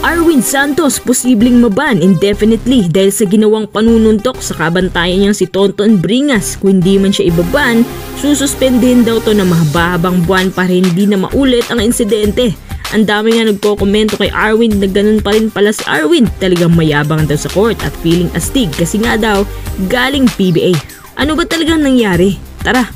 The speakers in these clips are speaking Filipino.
Arwin Santos posibleng maban indefinitely dahil sa ginawang panununtok sa kabantayan niyang si Tonton Bringas. Kung hindi man siya ibaban, sususpendihin daw to na mahaba-habang buwan para hindi na maulit ang insidente. Ang dami nga nagko-komento kay Arwin na ganun pa rin pala si Arwin. Talagang mayabang daw sa court at feeling astig kasi nga daw galing PBA. Ano ba talagang nangyari? Tara!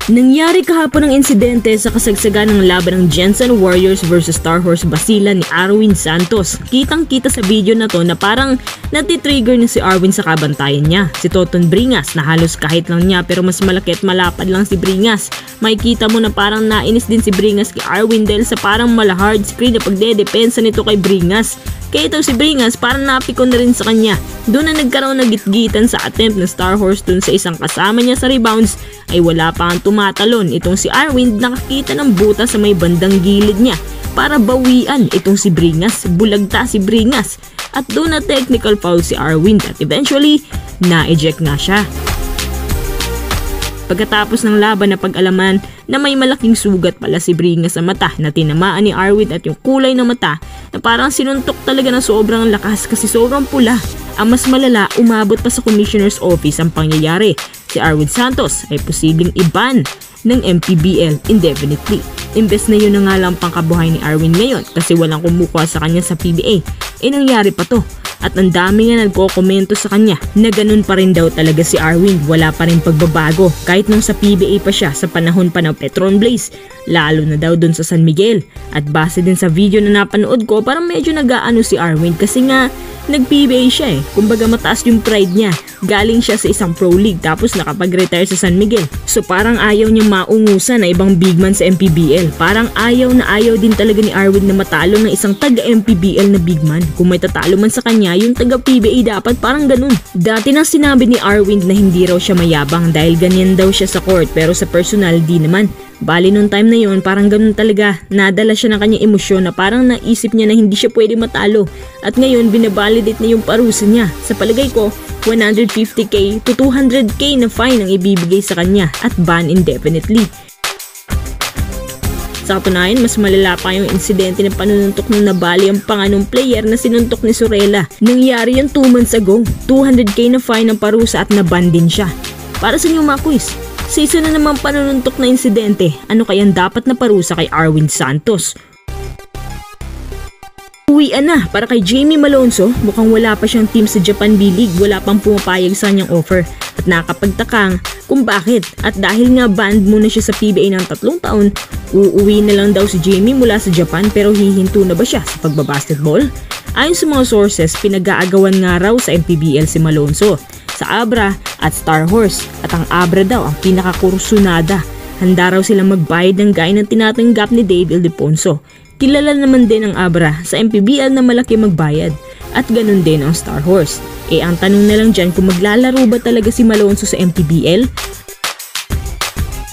Nangyari kahapon ang insidente sa kasagsagan ng laban ng Gensan Warriors vs Star Horse Basilan ni Arwin Santos. Kitang-kita sa video na to na parang natitrigger na si Arwin sa kabantayan niya. Si Tonton Bringas na halos kahit lang niya pero mas malaki at malapad lang si Bringas. Makikita mo na parang nainis din si Bringas kay Arwin dahil sa parang mala-hard screen na pagdedepensa nito kay Bringas. Kaya ito si Bringas parang napikon na rin sa kanya. Doon na nagkaroon ng gitgitan sa attempt ng Star Horse dun sa isang kasama niya sa rebounds ay wala pa ang tumatalon. Itong si Arwin nakakita ng buta sa may bandang gilid niya para bawian itong si Bringas. Bulagta si Bringas at doon na technical foul si Arwin at eventually na-eject nga siya. Pagkatapos ng laban na pag-alaman na may malaking sugat pala si Bringas sa mata na tinamaan ni Arwin at yung kulay ng mata na parang sinuntok talaga ng sobrang lakas kasi sobrang pula. Ang mas malala, umabot pa sa Commissioner's Office ang pangyayari. Si Arwin Santos ay posibleng iban ng MPBL indefinitely. Imbes na yun na nga lang pangkabuhay ni Arwin ngayon kasi walang kumukuha sa kanya sa PBA. Nangyari pa to. At ang dami nga nagko-komento sa kanya na ganun pa rin daw talaga si Arwin. Wala pa rin pagbabago kahit nung sa PBA pa siya sa panahon pa ng Petron Blaze. Lalo na daw dun sa San Miguel. At base din sa video na napanood ko parang medyo nag-aano si Arwin kasi nga nag-PBA siya Kumbaga mataas yung pride niya. Galing siya sa isang pro league tapos nakapag-retire sa San Miguel. So parang ayaw niya maungusan na ibang big man sa MPBL. Parang ayaw din talaga ni Arwin na matalo ng isang taga-MPBL na big man. Kung may tatalo man sa kanya, yung taga-PBA dapat parang ganun. Dati nang sinabi ni Arwin na hindi raw siya mayabang dahil ganyan daw siya sa court pero sa personal di naman. Bali nung time na yon parang ganun talaga. Nadala siya ng kanyang emosyon na parang naisip niya na hindi siya pwede matalo. At ngayon binabalidate na yung parusa niya. Sa palagay ko, 150k to 200k na fine ang ibibigay sa kanya at ban indefinitely. Sa katunayan, mas malala pa yung insidente ng panununtok nung nabali ang panganong player na sinuntok ni Sorella. Nangyari yan 2 months ago. 200k na fine ang parusa at naban din siya. Para sa inyo mga quiz, sa isa na namang panununtok na insidente, ano kayang dapat na parusa kay Arwin Santos? Uwian na para kay Jamie Malonzo, mukhang wala pa siyang team sa Japan B-League, wala pang pumapayag sa kanyang offer at nakapagtakang kung bakit. At dahil nga banned muna siya sa PBA ng 3 taon, uuwi na lang daw si Jamie mula sa Japan pero hihinto na ba siya sa pagbabasketball? Ayon sa mga sources, pinag-aagawan nga raw sa MPBL si Malonzo sa Abra at Star Horse at ang Abra daw ang pinakakursunada. Handa raw silang magbayad ng gaya ng tinatanggap ni Dave Ildefonso. Kilala naman din ang Abra sa MPBL na malaki magbayad at ganun din ang Star Horse. Ang tanong na lang dyan kung maglalaro ba talaga si Malonzo sa MPBL?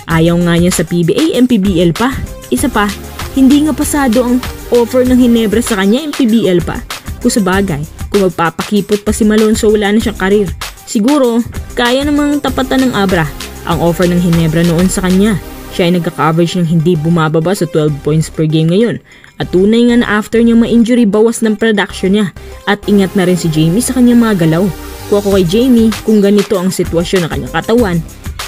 Ayaw nga niya sa PBA, MPBL pa. Isa pa, hindi nga pasado ang offer ng Hinebra sa kanya, MPBL pa. Kung sa bagay, kung magpapakipot pa si Malonzo wala na siyang karir. Siguro, kaya namang tapatan ng Abra ang offer ng Hinebra noon sa kanya. Siya ay nagka-coverage ng hindi bumababa sa 12 points per game ngayon. At tunay nga na after niya ma-injury, bawas ng production niya. At ingat na rin si Jamie sa kanyang mga galaw. Kung ako kay Jamie, kung ganito ang sitwasyon ng kanyang katawan,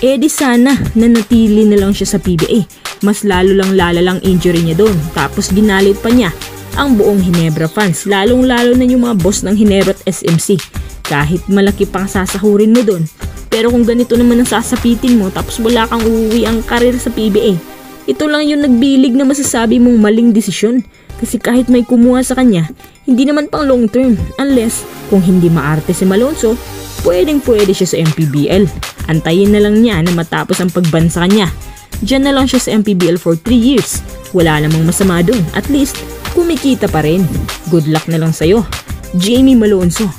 di sana nanatili na lang siya sa PBA. Mas lalo lang lalalang injury niya doon. Tapos ginalit pa niya ang buong Hinebra fans. Lalong lalo na yung mga boss ng Hinebra at SMC. Kahit malaki pang sasahurin mo doon. Pero kung ganito naman ang sasapitin mo tapos wala kang uuwi ang karir sa PBA, ito lang yung nagbilig na masasabi mong maling desisyon. Kasi kahit may kumuha sa kanya, hindi naman pang long term. Unless kung hindi maarte si Malonzo, pwede siya sa MPBL. Antayin na lang niya na matapos ang pagban sa kanya. Diyan na lang siya sa MPBL for 3 years. Wala namang masama doon. At least, kumikita pa rin. Good luck na lang sa'yo, Jamie Malonzo.